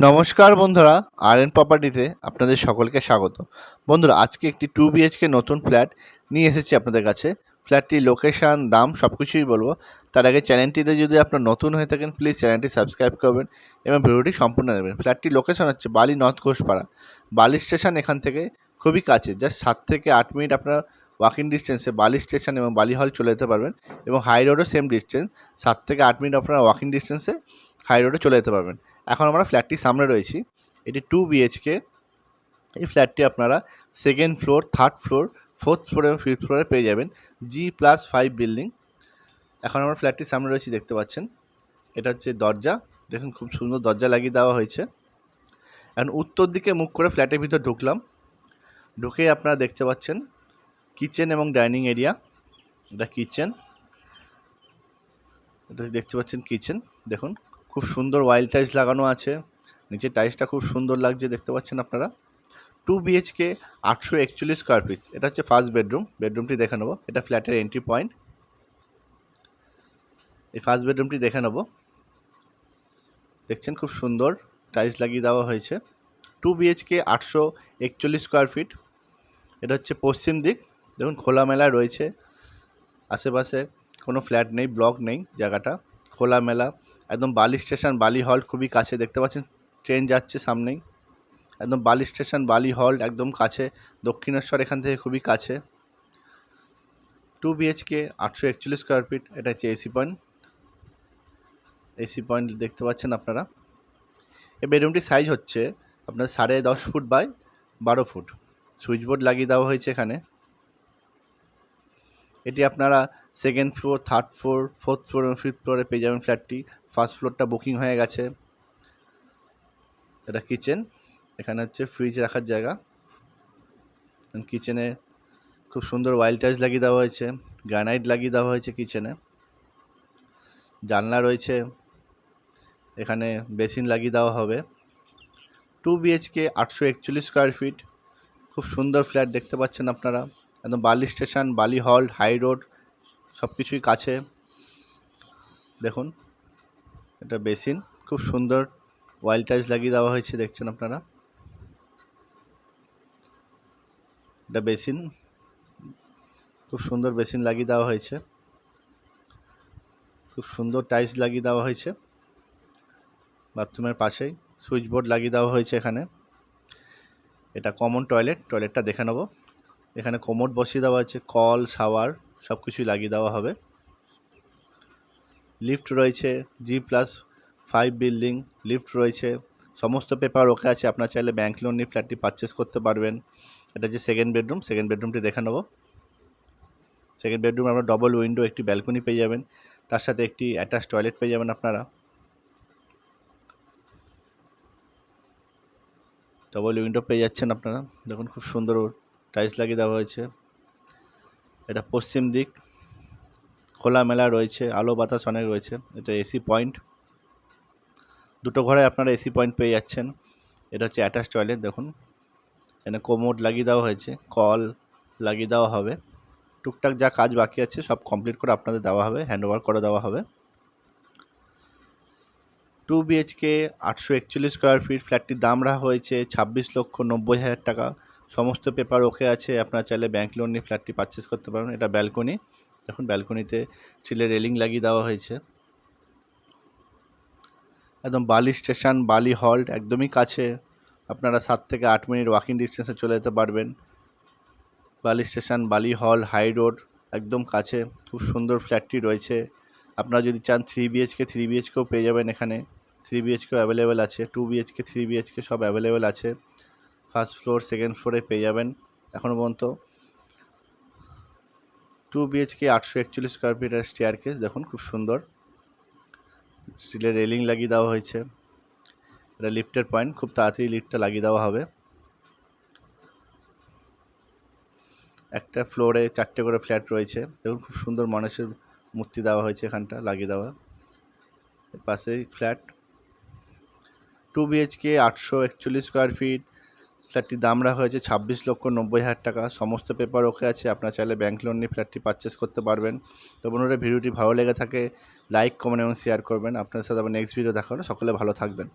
নমস্কার বন্ধুরা, আর.এন প্রপার্টিতে আপনাদের সকলকে স্বাগত। বন্ধুরা, আজকে একটি 2 বিএইচকে নতুন ফ্ল্যাট নিয়ে এসেছি আপনাদের কাছে। ফ্ল্যাটটির লোকেশান, দাম সব কিছুই বলবো। তার আগে চ্যানেলটিতে যদি আপনারা নতুন হয়ে থাকেন, প্লিজ চ্যানেলটি সাবস্ক্রাইব করবেন এবং ভিডিওটি সম্পূর্ণ দেখবেন। ফ্ল্যাটটির লোকেশান হচ্ছে বালি নর্থ ঘোষপাড়া। বালি স্টেশন এখান থেকে খুবই কাছে, জাস্ট 7 থেকে 8 মিনিট আপনারা ওয়াকিং ডিস্টেন্সে বালি স্টেশন এবং বালি হল চলে যেতে পারবেন। এবং হাই রোডও সেম ডিস্টেন্স, 7 থেকে 8 মিনিট আপনারা ওয়াকিং ডিস্টেন্সে হাই রোডে চলে যেতে পারবেন। এখন আমরা ফ্ল্যাটটির সামনে রয়েছি। এটি 2 বিএইচকে। এই ফ্ল্যাটটি আপনারা second floor, third floor, fourth floor fifth ফিফথ ফ্লোরে পেয়ে যাবেন। G+5 building. এখন আমরা ফ্ল্যাটটির সামনে রয়েছি, দেখতে পাচ্ছেন। এটা হচ্ছে দরজা, দেখুন খুব সুন্দর দরজা লাগিয়ে দেওয়া হয়েছে। এখন উত্তর দিকে মুখ করে ফ্ল্যাটের ভিতর ঢুকলাম। ঢুকেই আপনারা দেখতে পাচ্ছেন কিচেন এবং ডাইনিং এরিয়া। এটা কিচেন, এটা দেখতে পাচ্ছেন কিচেন। দেখুন খুব সুন্দর ওয়াইল্ড টাইলস লাগানো আছে, নিচে টাইলসটা খুব সুন্দর লাগছে, দেখতে পাচ্ছেন আপনারা। 2 বিএইচকে 841 স্কোয়ার ফিট। এটা হচ্ছে ফার্স্ট বেডরুম। বেডরুমটি দেখে নেবো। এটা ফ্ল্যাটের এন্ট্রি পয়েন্ট। এই ফার্স্ট বেডরুমটি দেখে নেবো। দেখছেন খুব সুন্দর টাইলস লাগিয়ে দেওয়া হয়েছে। 2 বিএইচকে 841 স্কোয়ার ফিট। এটা হচ্ছে পশ্চিম দিক। দেখুন খোলামেলা রয়েছে, আশেপাশে কোনো ফ্ল্যাট নেই, ব্লক নেই, জায়গাটা খোলামেলা। একদম বালি স্টেশন, বালি হল খুবই কাছে, দেখতে পাচ্ছেন ট্রেন যাচ্ছে সামনেই। একদম বালি স্টেশন, বালি হল একদম কাছে, দক্ষিণেশ্বর এখান থেকে খুবই কাছে। 2 বিএইচকে 841 স্কোয়ার ফিট। এটা হচ্ছে এসি পয়েন্ট। এসি পয়েন্ট দেখতে পাচ্ছেন আপনারা। এই বেডরুমটির সাইজ হচ্ছে আপনার 10.5 foot by 12 foot. Switch board লাগিয়ে দেওয়া হয়েছে এখানে। এটি আপনারা second floor, third floor, fourth floor fifth ফিফথ ফ্লোরে পেয়ে যাবেন ফ্ল্যাটটি। ফার্স্ট ফ্লোরটা বুকিং হয়ে গেছে। এটা কিচেন, এখানে হচ্ছে ফ্রিজ রাখার জায়গা। কিচেনে খুব সুন্দর ওয়াইল্ড টাইলস লাগিয়ে দেওয়া হয়েছে, গ্রানাইট লাগিয়ে দেওয়া হয়েছে কিচেনে। জানলা রয়েছে, এখানে বেসিন লাগিয়ে দেওয়া হবে। 2 বিএইচকে 841 স্কোয়ার ফিট। খুব সুন্দর ফ্ল্যাট, দেখতে পাচ্ছেন আপনারা। একদম বালি স্টেশন, বালি হল, হাই রোড সব কিছুই কাছে। দেখুন এটা বেসিন, খুব সুন্দর ওয়াইল্ড টাইলস লাগিয়ে দেওয়া হয়েছে, দেখছেন আপনারা। এটা বেসিন, খুব সুন্দর বেসিন লাগিয়ে দেওয়া হয়েছে, খুব সুন্দর টাইলস লাগিয়ে দেওয়া হয়েছে। বাথরুমের পাশেই সুইচ বোর্ড লাগিয়ে দেওয়া হয়েছে এখানে। এটা কমন টয়লেট, টয়লেটটা দেখে নেব। এখানে কোমোড বসিয়ে দেওয়া আছে, কল, শাওয়ার সব কিছুই লাগিয়ে দেওয়া হবে। লিফট রয়েছে, G+5 বিল্ডিং, লিফট রয়েছে, সমস্ত পেপার ওকে আছে। আপনার চাইলে ব্যাংক লোন নিয়ে ফ্ল্যাটটি পারচেস করতে পারবেন। এটা যে সেকেন্ড বেডরুম, সেকেন্ড বেডরুমটি দেখে নেব। সেকেন্ড বেডরুম আপনার ডবল উইন্ডো, একটি ব্যালকনি পেয়ে যাবেন, তার সাথে একটি অ্যাটাচ টয়লেট পেয়ে যাবেন আপনারা। ডবল উইন্ডো পেয়ে যাচ্ছেন আপনারা। দেখুন খুব সুন্দর টাইলস লাগিয়ে দেওয়া হয়েছে। এটা পশ্চিম দিক, খোলামেলা রয়েছে, আলো বাতাস অনেক রয়েছে। এটা এসি পয়েন্ট, দুটো ঘরে আপনারা এসি পয়েন্ট পেয়ে যাচ্ছেন। এটা হচ্ছে অ্যাটাচ টয়লেট। দেখুন এখানে কোমোড লাগিয়ে দেওয়া হয়েছে, কল লাগিয়ে দেওয়া হবে। টুকটাক যা কাজ বাকি আছে সব কমপ্লিট করে আপনাদের দেওয়া হবে, হ্যান্ড ওভার করে দেওয়া হবে। 2 বিএইচকে 841 স্কোয়ার ফিট। ফ্ল্যাটটির দাম রাখা হয়েছে 26,90,000 টাকা। সমস্ত পেপার ওকে আছে। আপনারা চাইলে ব্যাংক লোন নিয়ে ফ্ল্যাটটি পারচেস করতে পারবেন। এটা ব্যালকনি, দেখুন ব্যালকনিতে স্টিলের রেলিং লাগিয়ে দেওয়া হয়েছে। একদম বালি স্টেশন, বালি হল্ট একদমই কাছে। আপনারা 7 থেকে 8 মিনিট ওয়াকিং ডিস্টেন্সে চলে যেতে পারবেন। বালি স্টেশন, বালি হল, হাই রোড একদম কাছে। খুব সুন্দর ফ্ল্যাটটি রয়েছে। আপনারা যদি চান 3 বিএইচকে, 3 বিএইচকেও পেয়ে যাবেন এখানে। 3 বিএইচকেও অ্যাভেলেবেল আছে। 2 বিএইচকে, 3 বিএইচকে সব অ্যাভেলেবেল আছে। ফার্স্ট ফ্লোর, সেকেন্ড ফ্লোরে পেয়ে যাবেন এখনও পর্যন্ত। 2 বিএইচকে 841 স্কোয়ার ফিটের স্টেয়ার কেস দেখুন খুব সুন্দর, স্টিলের রেলিং লাগিয়ে দেওয়া হয়েছে। এটা লিফটের পয়েন্ট, খুব তাড়াতাড়ি লিফটটা লাগিয়ে দেওয়া হবে। একটা ফ্লোরে 4টে করে ফ্ল্যাট রয়েছে। দেখুন খুব সুন্দর মানুষের মূর্তি দেওয়া হয়েছে এখানটা লাগিয়ে দেওয়া। পাশেই ফ্ল্যাট 2 বিএইচকে 841 স্কোয়ার ফিট। ফ্ল্যাটটির দাম রাখা হয়েছে 26,90,000 টাকা। সমস্ত পেপার ওকে আছে। আপনারা চাইলে ব্যাংক লোন নিয়ে ফ্ল্যাটটি পারচেস করতে পারবেন। তো বন্ধুরা, ভিডিওটি ভালো লেগে থাকে লাইক, কমেন্ট এবং শেয়ার করবেন। আপনার সাথে আবার নেক্সট ভিডিও দেখা হবে। সকলে ভালো থাকবেন।